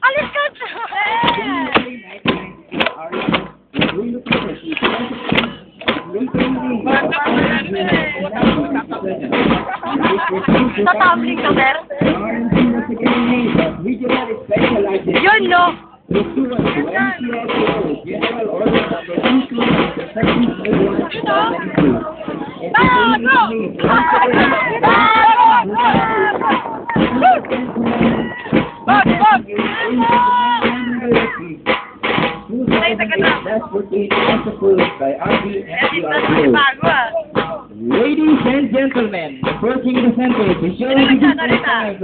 Alis ka! Sa tumbling ka, Ber? Yun, no? Ladies and gentlemen, approaching the center to show you the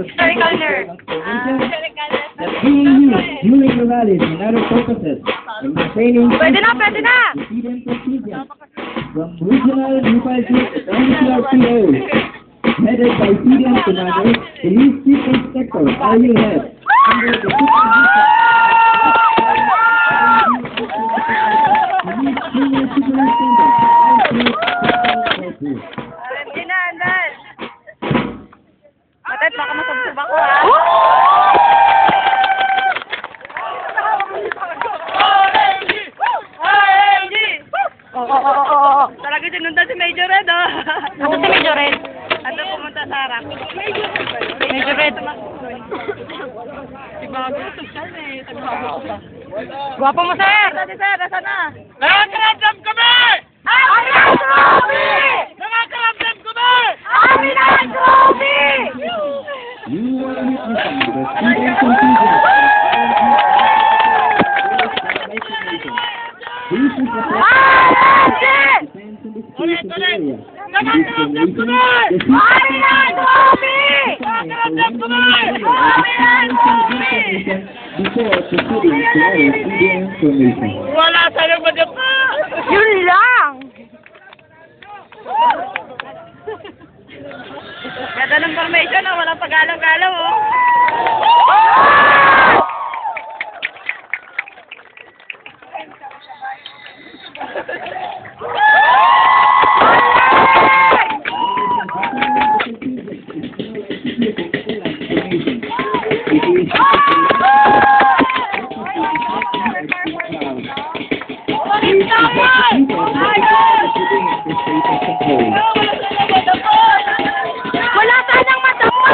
Historical nerd. that being used during the rallies and other purposes in maintaining Pwede na, pwede na! President Procedure from Regional Mobile Group NCRPO, headed by President Commander, Police Chief Inspector Ariel Head, under the Police Senior Superintendent, Hindi na, andal. Matat, baka masabsab ako, ha? Oo. Talaga sinundan si Major Red, oh. Ano si Major Red? Ano pumunta sa harap? Major Red. Gwapo mo, sir! Dati, sir, nasa na? Nakakaramdam kami! Amin ang trophy! Nakakaramdam kami! Amin ang trophy! You are witnessing the student contingent. This is the defense and discretion area. In this formation, the Amin ang trophy! before proceeding to our student formation. Wala sa'yo ba dyan pa? Yun lang! Ganda ng formation, oh. Walang pagalaw-galaw, oh. Wala sanang masama!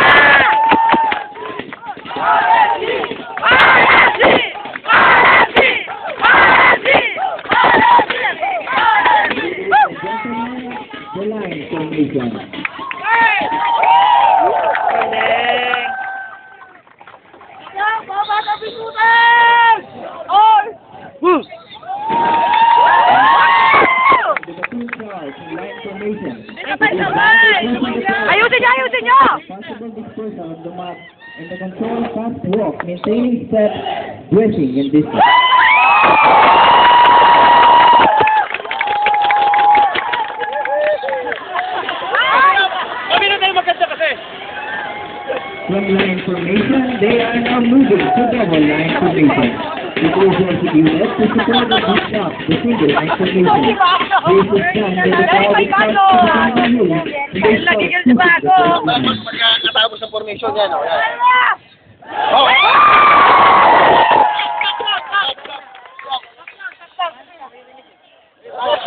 The line formation. Ayusin nyo! Possible dispersal of the map and the control fast walk, maintaining step, dressing and distance. Kami na tayo maganda kasi. From line formation, they are now moving to double line formation. It is executed to support the stop the single line formation. This is done with the crowd is not to the unit. They stop to the first line. Natapos ang formation yan, o. Oh!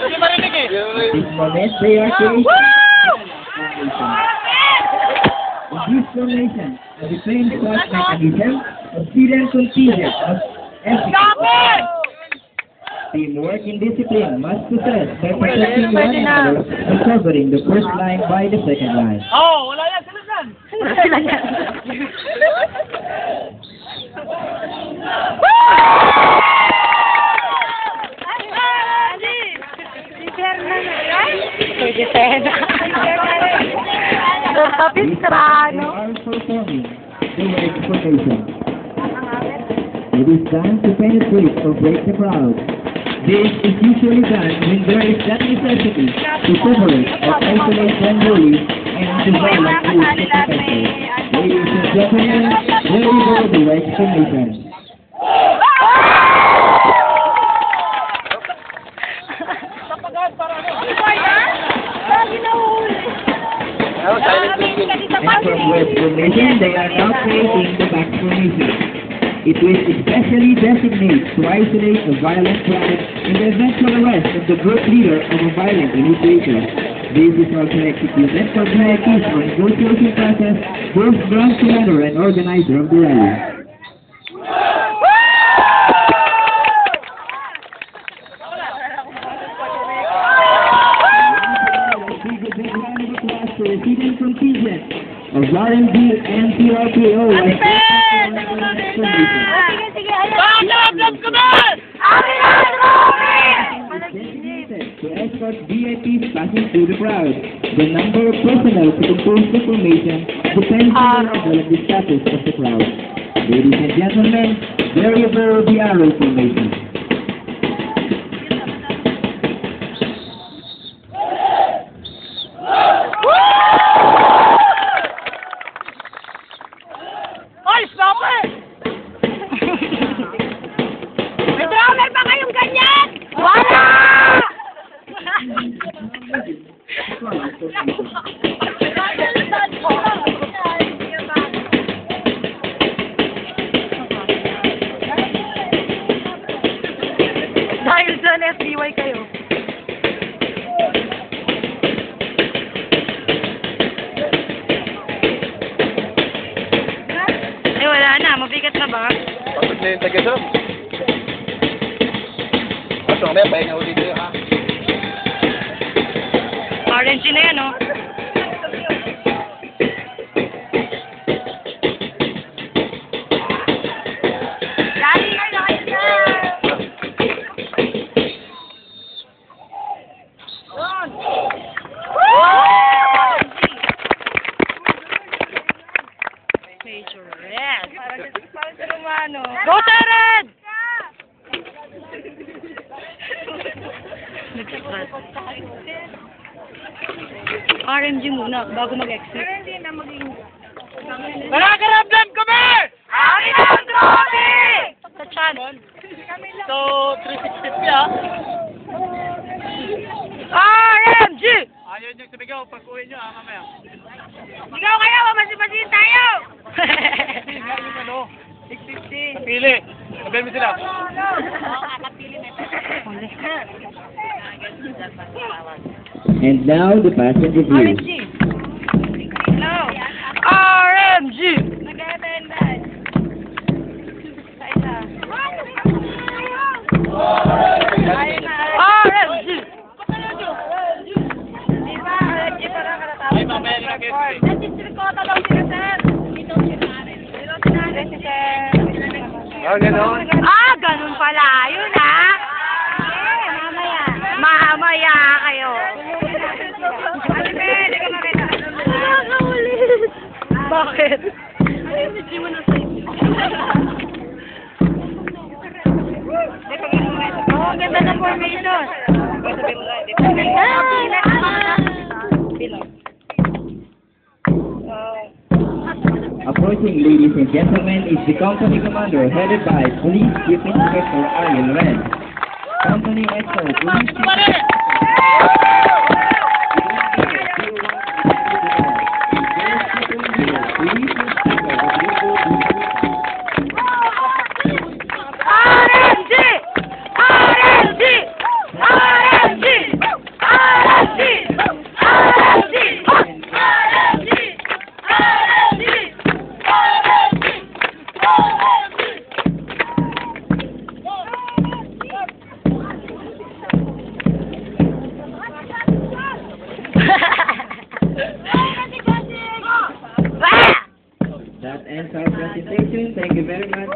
Hindi marinig eh. At this moment, they are creating in this formation, a defense first mechanism of student contingent must execute. Teamwork and discipline must possess by protecting one another and covering the first line by the second line. Oh, wala yan. Sila yan. Sila yan. Pwede Sena. Tapis They Trano. are performing the word formation. It is time to penetrate or break the crowd. This is usually done when there is that necessity to separate or isolate one bully and to violate rules to protect it. Ladies and gentlemen, there you go the right formation. Ano ba yan? Sabi na And from west formation, they are now creating the back formation. It will especially designate to isolate a violent crowd in the eventual arrest of the group leader of a violent initiator. This is also executed for VIPs on negotiation process, both ground commander and organizer of the rally. Resident contingent of RMD and PRPO as to escort VIPs passing through the crowd. The number of personnel to compose the formation depends on the level of the status of the crowd. Ladies and gentlemen, there you go, the arrow formation. Oy, stop it! May drummer pa kayong ganyan? Wala! Dahil dyan, FDY kayo. Ay, wala na. Mabigat na ba? Pagod na yung taga-sum. Ito, may pahinga ulit yun, ha? Orange na yan, oh. Major Red. Parang sa Romano. Go, Red! RMG muna, bago mag-exit. Pero hindi na maging... Nakakaramdam kami! Akin ang trophy! Sa chan. So, 360 ah. RMG! Ayaw niyong sumigaw pag uwi niyo, mamaya. Ikaw kayo, mamasipasin tayo! Yung ano, 660. Pili. Sabihin mo sila. And now the passenger view. RMG! No! RMG! Nag-attendance! Sa isa. RMG! Di ba? RMG parang katatapos. Ay, mamaya nila kayo. Nag-districota daw sila, sir. Ito si sir. Ah, gano'n? Ah, ganun pala. Yun, ah. Mamaya. Mamaya kayo. Nakakaulit. Bakit? Hindi mo na sa inyo. Oo, ang ganda ng formation. Approaching, ladies and gentlemen, is the company commander headed by Police Chief Inspector Ariel Red. Company Exo, Police Chief RMG! RMG! RMG! RMG! That ends our presentation. Thank you very much.